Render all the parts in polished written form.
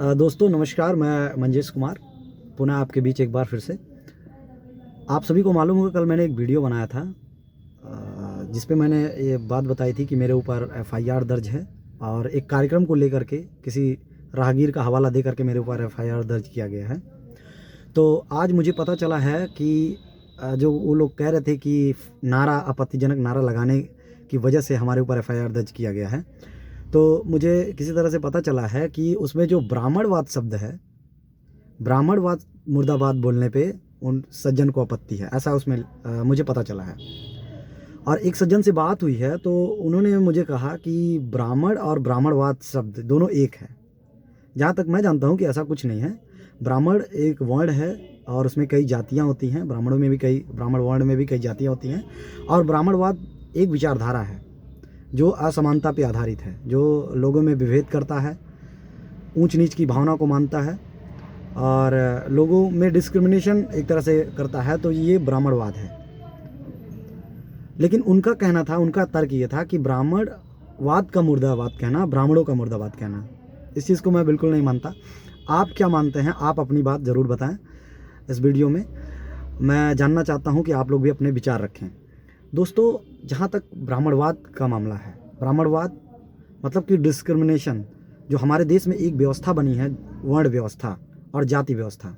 दोस्तों नमस्कार, मैं मंजेश कुमार पुनः आपके बीच एक बार फिर से। आप सभी को मालूम होगा कल मैंने एक वीडियो बनाया था जिस पे मैंने ये बात बताई थी कि मेरे ऊपर एफआईआर दर्ज है और एक कार्यक्रम को लेकर के किसी राहगीर का हवाला दे करके मेरे ऊपर एफआईआर दर्ज किया गया है। तो आज मुझे पता चला है कि जो वो लोग कह रहे थे कि नारा आपत्तिजनक नारा लगाने की वजह से हमारे ऊपर एफआईआर दर्ज किया गया है, तो मुझे किसी तरह से पता चला है कि उसमें जो ब्राह्मणवाद शब्द है, ब्राह्मणवाद मुर्दाबाद बोलने पे उन सज्जन को आपत्ति है, ऐसा उसमें मुझे पता चला है। और एक सज्जन से बात हुई है तो उन्होंने मुझे कहा कि ब्राह्मण और ब्राह्मणवाद शब्द दोनों एक है। जहाँ तक मैं जानता हूँ कि ऐसा कुछ नहीं है। ब्राह्मण एक वर्ण है और उसमें कई जातियाँ होती हैं, ब्राह्मण वर्ण में भी कई जातियाँ होती हैं। और ब्राह्मणवाद एक विचारधारा है जो असमानता पे आधारित है, जो लोगों में विभेद करता है, ऊंच नीच की भावना को मानता है और लोगों में डिस्क्रिमिनेशन एक तरह से करता है, तो ये ब्राह्मणवाद है। लेकिन उनका कहना था, उनका तर्क ये था कि ब्राह्मणवाद का मुर्दाबाद कहना, ब्राह्मणों का मुर्दाबाद कहना, इस चीज़ को मैं बिल्कुल नहीं मानता। आप क्या मानते हैं? आप अपनी बात ज़रूर बताएं इस वीडियो में। मैं जानना चाहता हूं कि आप लोग भी अपने विचार रखें। दोस्तों, जहां तक ब्राह्मणवाद का मामला है, ब्राह्मणवाद मतलब कि डिस्क्रिमिनेशन जो हमारे देश में एक व्यवस्था बनी है, वर्ण व्यवस्था और जाति व्यवस्था,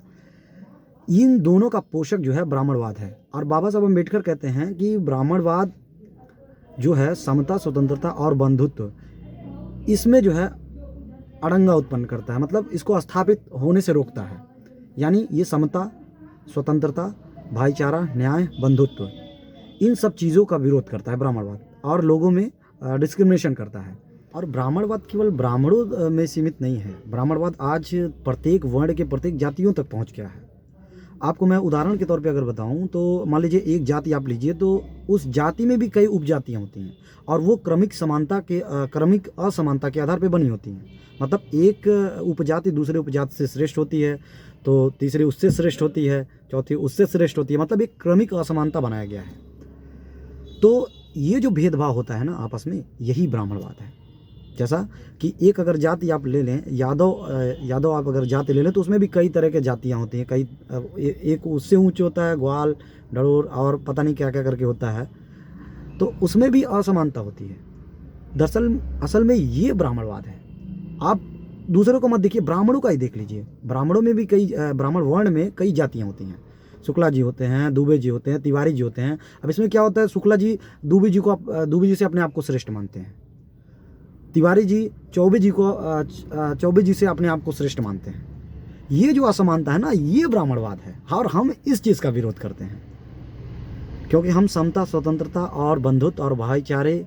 इन दोनों का पोषक जो है ब्राह्मणवाद है। और बाबा साहब अम्बेडकर कहते हैं कि ब्राह्मणवाद जो है समता, स्वतंत्रता और बंधुत्व, इसमें जो है अड़ंगा उत्पन्न करता है, मतलब इसको स्थापित होने से रोकता है। यानी ये समता, स्वतंत्रता, भाईचारा, न्याय, बंधुत्व, इन सब चीज़ों का विरोध करता है ब्राह्मणवाद और लोगों में डिस्क्रिमिनेशन करता है। और ब्राह्मणवाद केवल ब्राह्मणों में सीमित नहीं है, ब्राह्मणवाद आज प्रत्येक वर्ण के प्रत्येक जातियों तक पहुंच गया है। आपको मैं उदाहरण के तौर पे अगर बताऊं तो मान लीजिए एक जाति आप लीजिए, तो उस जाति में भी कई उपजातियां होती हैं और वो क्रमिक असमानता के आधार पर बनी होती हैं। मतलब एक उपजाति दूसरे उपजाति से श्रेष्ठ होती है, तो तीसरी उससे श्रेष्ठ होती है, चौथी उससे श्रेष्ठ होती है, मतलब एक क्रमिक असमानता बनाया गया है। तो ये जो भेदभाव होता है ना आपस में, यही ब्राह्मणवाद है। जैसा कि एक अगर जाति आप ले लें, यादव आप अगर जाति ले लें तो उसमें भी कई तरह के जातियाँ होती हैं, एक उससे ऊंचे होता है, ग्वाल, ढड़ोर और पता नहीं क्या क्या करके होता है, तो उसमें भी असमानता होती है। दरअसल असल में ये ब्राह्मणवाद है। आप दूसरों को मत देखिए, ब्राह्मणों का ही देख लीजिए। ब्राह्मणों में भी ब्राह्मण वर्ण में कई जातियाँ होती हैं। शुक्ला जी होते हैं, दुबे जी होते हैं, तिवारी जी होते हैं। अब इसमें क्या होता है, शुक्ला जी दुबे जी से अपने आप को श्रेष्ठ मानते हैं, तिवारी जी चौबे जी से अपने आप को श्रेष्ठ मानते हैं। ये जो असमानता है ना, ये ब्राह्मणवाद है और हम इस चीज़ का विरोध करते हैं, क्योंकि हम समता, स्वतंत्रता और बंधुत्व और भाईचारे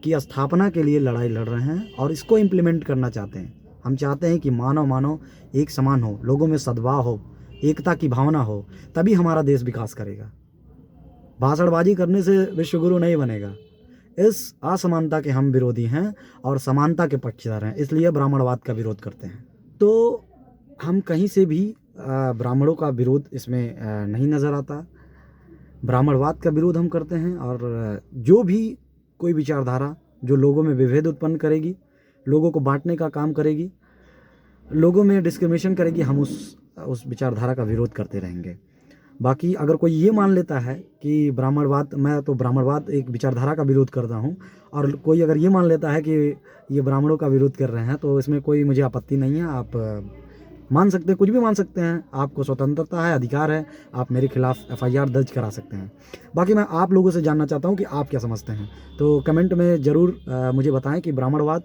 की स्थापना के लिए लड़ाई लड़ रहे हैं और इसको इम्प्लीमेंट करना चाहते हैं। हम चाहते हैं कि मानव एक समान हो, लोगों में सद्भाव हो, एकता की भावना हो, तभी हमारा देश विकास करेगा। भाषणबाजी करने से विश्वगुरु नहीं बनेगा। इस असमानता के हम विरोधी हैं और समानता के पक्षधर हैं, इसलिए ब्राह्मणवाद का विरोध करते हैं। तो हम कहीं से भी ब्राह्मणों का विरोध इसमें नहीं नज़र आता। ब्राह्मणवाद का विरोध हम करते हैं और जो भी कोई विचारधारा जो लोगों में विभेद उत्पन्न करेगी, लोगों को बांटने का काम करेगी, लोगों में डिस्क्रिमिनेशन करेगी, हम उस विचारधारा का विरोध करते रहेंगे। बाकी अगर कोई ये मान लेता है कि मैं तो ब्राह्मणवाद एक विचारधारा का विरोध करता हूँ, और कोई अगर ये मान लेता है कि ये ब्राह्मणों का विरोध कर रहे हैं, तो इसमें कोई मुझे आपत्ति नहीं है। आप मान सकते हैं, कुछ भी मान सकते हैं, आपको स्वतंत्रता है, अधिकार है, आप मेरे खिलाफ एफआईआर दर्ज करा सकते हैं। बाकी मैं आप लोगों से जानना चाहता हूँ कि आप क्या समझते हैं, तो कमेंट में ज़रूर मुझे बताएं कि ब्राह्मणवाद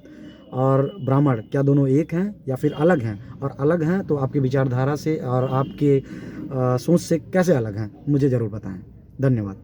और ब्राह्मण क्या दोनों एक हैं या फिर अलग हैं, और अलग हैं तो आपकी विचारधारा से और आपके सोच से कैसे अलग हैं, मुझे ज़रूर बताएं। धन्यवाद।